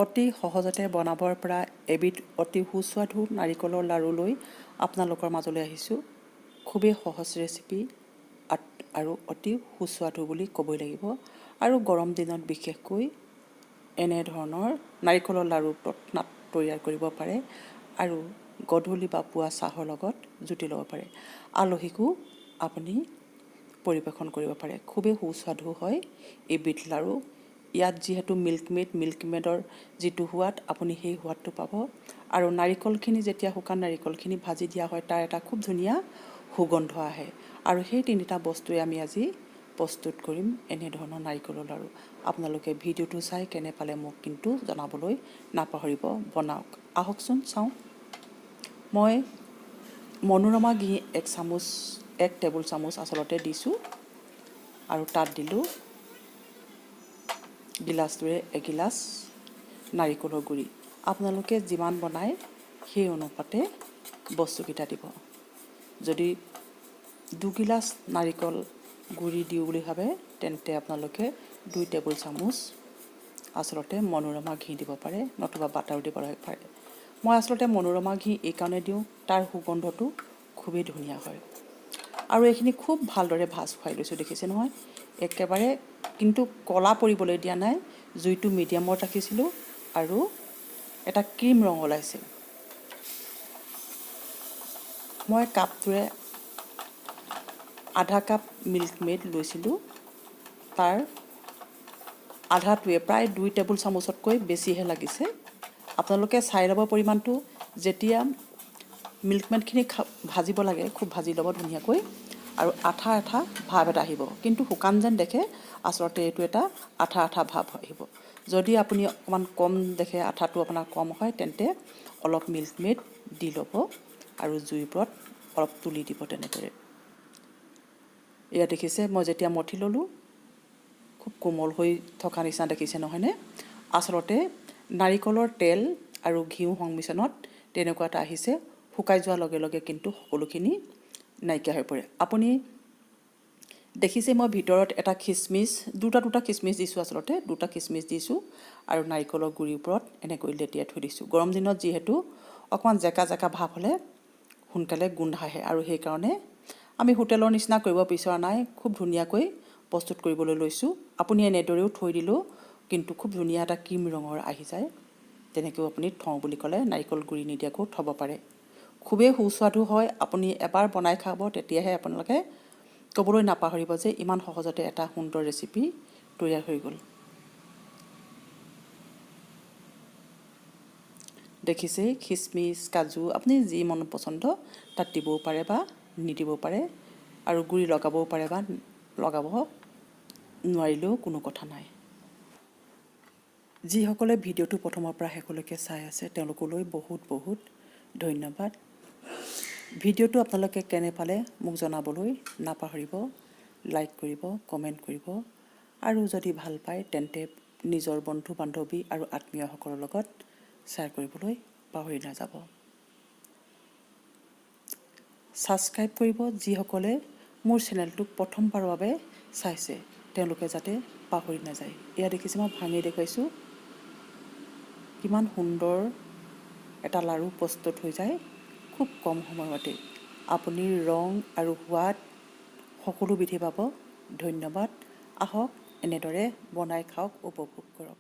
অতি সহজতে বনাবৰ পৰা এবিধ অতি সুস্বাদু নাৰিকলৰ লাড়ু লৈ আপোনালোকৰ মাজলৈ আহিছোঁ। খুবেই সহজ ৰেচিপি আৰু অতি সুস্বাদু বুলি ক'বই লাগিব। আৰু গৰম দিনত বিশেষকৈ এনেধৰণৰ নাৰিকলৰ লাড়ু তৎক্ষণাত তৈয়াৰ কৰিব পাৰে আৰু গধূলি বা পুৱা চাহৰ লগত জুতি ল'ব পাৰে। আলহীকো আপুনি পৰিৱেশন কৰিব পাৰে। খুবেই সুস্বাদু হয় এবিধ লাড়ু। ইয়াত যিহেতু মিল্কমেডৰ যিটো সোৱাদ আপুনি সেই সোৱাদটো পাব। আৰু নাৰিকলখিনি যেতিয়া শুকান নাৰিকলখিনি ভাজি দিয়া হয় তাৰ এটা খুব ধুনীয়া সুগন্ধ আহে। আৰু সেই তিনিটা বস্তুৱে আমি আজি প্ৰস্তুত কৰিম এনেধৰণৰ নাৰিকলৰ লাড়ু। আপোনালোকে ভিডিঅ'টো চাই কেনে পালে মোক কিন্তু জনাবলৈ নাপাহৰিব। বনাওক। আহকচোন চাওঁ। মই মনোৰমা ঘি 1 টেবুল চামুচ আচলতে দিছোঁ আৰু তাত দিলোঁ গিলাচটোৰে এগিলাচ নাৰিকলৰ গুড়ি। আপোনালোকে যিমান বনায় সেই অনুপাতে বস্তুকেইটা দিব। যদি 2 গিলাচ নাৰিকল গুড়ি দিওঁ বুলি ভাবে তেন্তে আপোনালোকে 2 টেবুল চামুচ আচলতে মনোৰমা ঘি দিব পাৰে, নতুবা বাটাৰো দিব পাৰে। মই আচলতে মনোৰমা ঘি এইকাৰণে দিওঁ, তাৰ সুগন্ধটো খুবেই ধুনীয়া হয়। আৰু এইখিনি খুব ভালদৰে ভাজ খুৱাই লৈছোঁ, দেখিছে নহয়। একেবাৰে কিন্তু ক'লা পৰিবলৈ দিয়া নাই, জুইটো মিডিয়ামত ৰাখিছিলোঁ আৰু এটা ক্ৰীম ৰং ওলাইছিল। মই কাপটোৰে আধা কাপ মিল্কমেড লৈছিলোঁ, তাৰ আধাটোৱে প্ৰায় 2 টেবুল চামুচতকৈ বেছিহে লাগিছে। আপোনালোকে চাই ল'ব পৰিমাণটো। যেতিয়া মিল্কমেডখিনি ভাজিব লাগে খুব ভাজি ল'ব ধুনীয়াকৈ, আৰু আঠা ভাৱ এটা আহিব। কিন্তু শুকান যেন দেখে, আচলতে এইটো এটা আঠা ভাৱ আহিব। যদি আপুনি অকণমান কম দেখে, আঠাটো আপোনাৰ কম হয়, তেন্তে অলপ মিল্কমেড দি ল'ব আৰু জুইৰ ওপৰত অলপ তুলি দিব তেনেদৰে। এয়া দেখিছে, মই যেতিয়া মঠি ল'লোঁ খুব কোমল হৈ থকা নিচিনা দেখিছে নহয়নে। আচলতে নাৰিকলৰ তেল আৰু ঘিউ সংমিশ্ৰণত তেনেকুৱা এটা আহিছে। শুকাই যোৱাৰ লগে লগে কিন্তু সকলোখিনি নাইকিয়া হৈ পৰে। আপুনি দেখিছে মই ভিতৰত এটা খিচমিচ, দুটা খিচমিচ দিছোঁ, আচলতে 2টা খিচমিচ দিছোঁ আৰু নাৰিকলৰ গুড়িৰ ওপৰত এনেকৈ লেটিয়াই থৈ দিছোঁ। গৰম দিনত যিহেতু অকণমান জেকা ভাৱ হ'লে সোনকালে গোন্ধ আহে, আৰু সেইকাৰণে আমি হোটেলৰ নিচিনা কৰিব বিচৰা নাই, খুব ধুনীয়াকৈ প্ৰস্তুত কৰিবলৈ লৈছোঁ। আপুনি এনেদৰেও থৈ দিলেও কিন্তু খুব ধুনীয়া এটা ক্ৰীম ৰঙৰ আহি যায়। তেনেকৈও আপুনি থওঁ বুলি ক'লে নাৰিকল গুড়ি নিদিয়াকৈও থ'ব পাৰে। খুবেই সুস্বাদু হয়। আপুনি এবাৰ বনাই খাব, তেতিয়াহে আপোনালোকে ক'বলৈ নাপাহৰিব যে ইমান সহজতে এটা সুন্দৰ ৰেচিপি তৈয়াৰ হৈ গ'ল। দেখিছেই, খিচমিচ, কাজু আপুনি যি মন পচন্দ তাত দিবও পাৰে বা নিদিবও পাৰে, আৰু গুড়ি লগাবও পাৰে বা লগাব নোৱাৰিলেও কোনো কথা নাই। যিসকলে ভিডিঅ'টো প্ৰথমৰ পৰা শেষলৈকে চাই আছে তেওঁলোকলৈ বহুত ধন্যবাদ। ভিডিঅ'টো আপোনালোকে কেনে পালে মোক জনাবলৈ নাপাহৰিব। লাইক কৰিব, কমেণ্ট কৰিব, আৰু যদি ভাল পায় তেন্তে নিজৰ বন্ধু বান্ধৱী আৰু আত্মীয়সকলৰ লগত শ্বেয়াৰ কৰিবলৈ পাহৰি নাযাব। ছাবস্ক্ৰাইব কৰিব যিসকলে মোৰ চেনেলটোক প্ৰথমবাৰৰ বাবে চাইছে, তেওঁলোকে যাতে পাহৰি নাযায়। এয়া দেখিছে, মই ভাঙি দেখুৱাইছোঁ কিমান সুন্দৰ এটা লাড়ু প্ৰস্তুত হৈ যায় খুব কম সময়তে। আপুনি ৰং আৰু সোৱাদ সকলোবিধে পাব। ধন্যবাদ। আহক এনেদৰে বনাই খাওক, উপভোগ কৰক।